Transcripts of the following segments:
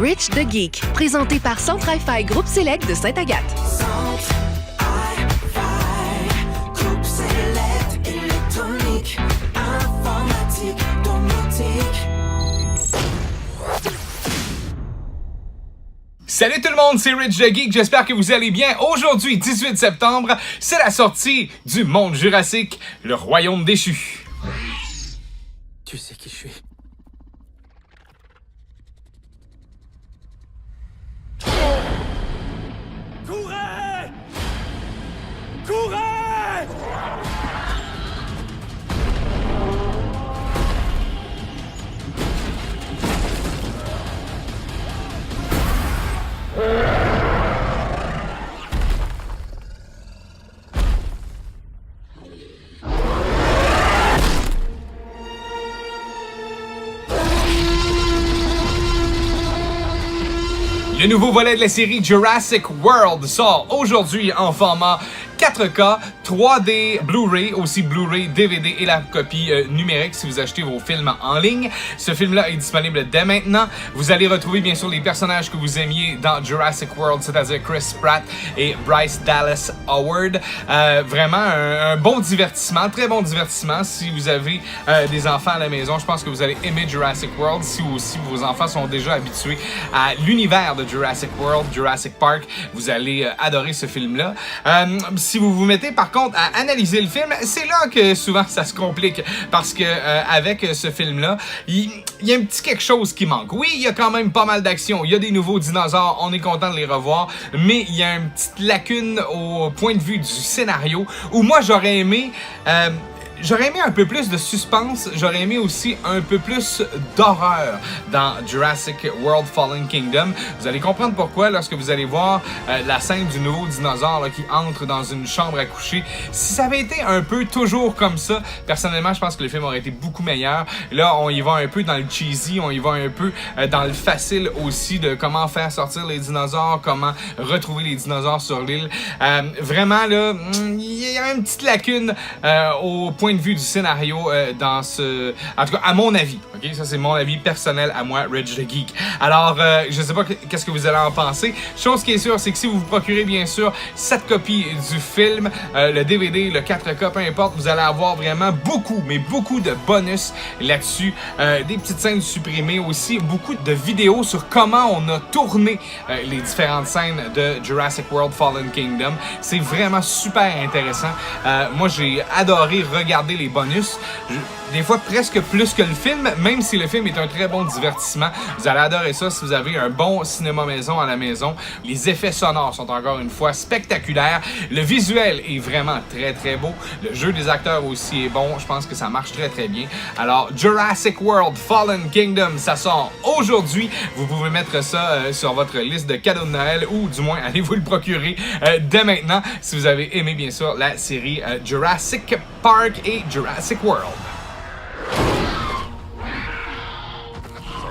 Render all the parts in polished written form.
Rich the Geek, présenté par Centre Hi-Fi Groupe Select de Sainte-Agathe. Centre Hi-Fi Groupe Select, électronique, informatique, domotique. Salut tout le monde, c'est Rich the Geek, j'espère que vous allez bien. Aujourd'hui, 18 septembre, c'est la sortie du monde jurassique, le royaume déchu. Tu sais qui je suis. Courez! Courez! Le nouveau volet de la série Jurassic World sort aujourd'hui en format 4K, 3D Blu-ray, aussi Blu-ray, DVD et la copie numérique si vous achetez vos films en ligne. Ce film-là est disponible dès maintenant. Vous allez retrouver bien sûr les personnages que vous aimiez dans Jurassic World, c'est-à-dire Chris Pratt et Bryce Dallas Howard. Vraiment un bon divertissement, très bon divertissement. Si vous avez des enfants à la maison, je pense que vous allez aimer Jurassic World. Si aussi vos enfants sont déjà habitués à l'univers de Jurassic World, Jurassic Park, vous allez adorer ce film-là. Si vous vous mettez par contre à analyser le film, c'est là que souvent ça se complique parce que avec ce film-là, il y a un petit quelque chose qui manque. Oui, il y a quand même pas mal d'action, il y a des nouveaux dinosaures, on est content de les revoir, mais il y a une petite lacune au point de vue du scénario où moi j'aurais aimé un peu plus de suspense, j'aurais aimé aussi un peu plus d'horreur dans Jurassic World Fallen Kingdom. Vous allez comprendre pourquoi lorsque vous allez voir la scène du nouveau dinosaure là, qui entre dans une chambre à coucher. Si ça avait été un peu toujours comme ça, personnellement, je pense que le film aurait été beaucoup meilleur. Là, on y va un peu dans le cheesy, on y va un peu dans le facile aussi de comment faire sortir les dinosaures, comment retrouver les dinosaures sur l'île. Vraiment, là, il y a une petite lacune au point de vue du scénario dans ce... En tout cas, à mon avis. Ok, ça c'est mon avis personnel à moi, Rich the Geek. Alors, je sais pas qu'est-ce que vous allez en penser. Chose qui est sûre, c'est que si vous vous procurez bien sûr cette copie du film, le DVD, le 4K, peu importe, vous allez avoir vraiment beaucoup, mais beaucoup de bonus là-dessus. Des petites scènes supprimées aussi, beaucoup de vidéos sur comment on a tourné les différentes scènes de Jurassic World Fallen Kingdom. C'est vraiment super intéressant. Moi, j'ai adoré regarder les bonus. Des fois presque plus que le film, même si le film est un très bon divertissement. Vous allez adorer ça si vous avez un bon cinéma maison à la maison. Les effets sonores sont encore une fois spectaculaires. Le visuel est vraiment très très beau. Le jeu des acteurs aussi est bon. Je pense que ça marche très très bien. Alors Jurassic World Fallen Kingdom, ça sort aujourd'hui. Vous pouvez mettre ça sur votre liste de cadeaux de Noël ou du moins allez vous le procurer dès maintenant si vous avez aimé bien sûr la série Jurassic Park et Jurassic World.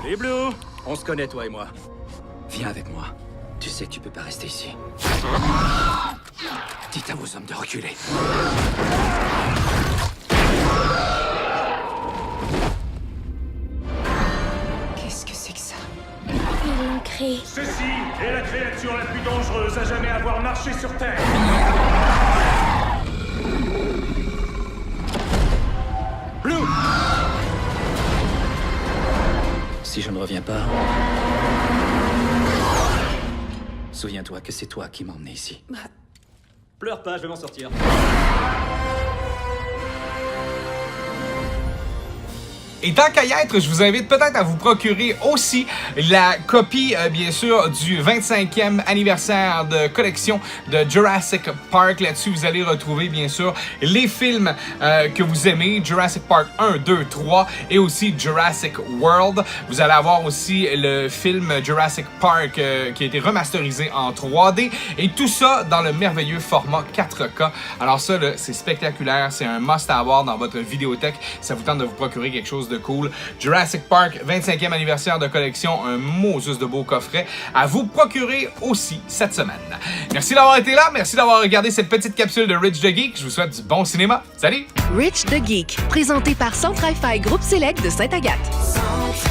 Salut Blue! On se connaît toi et moi. Viens avec moi. Tu sais que tu peux pas rester ici. Dites à vos hommes de reculer. Qu'est-ce que c'est que ça? Ils l'ont créé. Ceci est la créature la plus dangereuse à jamais avoir marché sur Terre. Blue! Si je ne reviens pas, souviens-toi que c'est toi qui m'as emmené ici. Pleure pas, je vais m'en sortir. Et tant qu'à y être, je vous invite peut-être à vous procurer aussi la copie, bien sûr, du 25e anniversaire de collection de Jurassic Park. Là-dessus, vous allez retrouver, bien sûr, les films que vous aimez, Jurassic Park 1, 2, 3 et aussi Jurassic World. Vous allez avoir aussi le film Jurassic Park qui a été remasterisé en 3D et tout ça dans le merveilleux format 4K. Alors ça, là, c'est spectaculaire, c'est un must à avoir dans votre vidéothèque. Ça vous tente de vous procurer quelque chose de cool. Jurassic Park, 25e anniversaire de collection, un Moses de beau coffret à vous procurer aussi cette semaine. Merci d'avoir été là, merci d'avoir regardé cette petite capsule de Rich the Geek. Je vous souhaite du bon cinéma. Salut! Rich the Geek, présenté par Centre Hi-Fi Groupe Select de Sainte-Agathe. Centre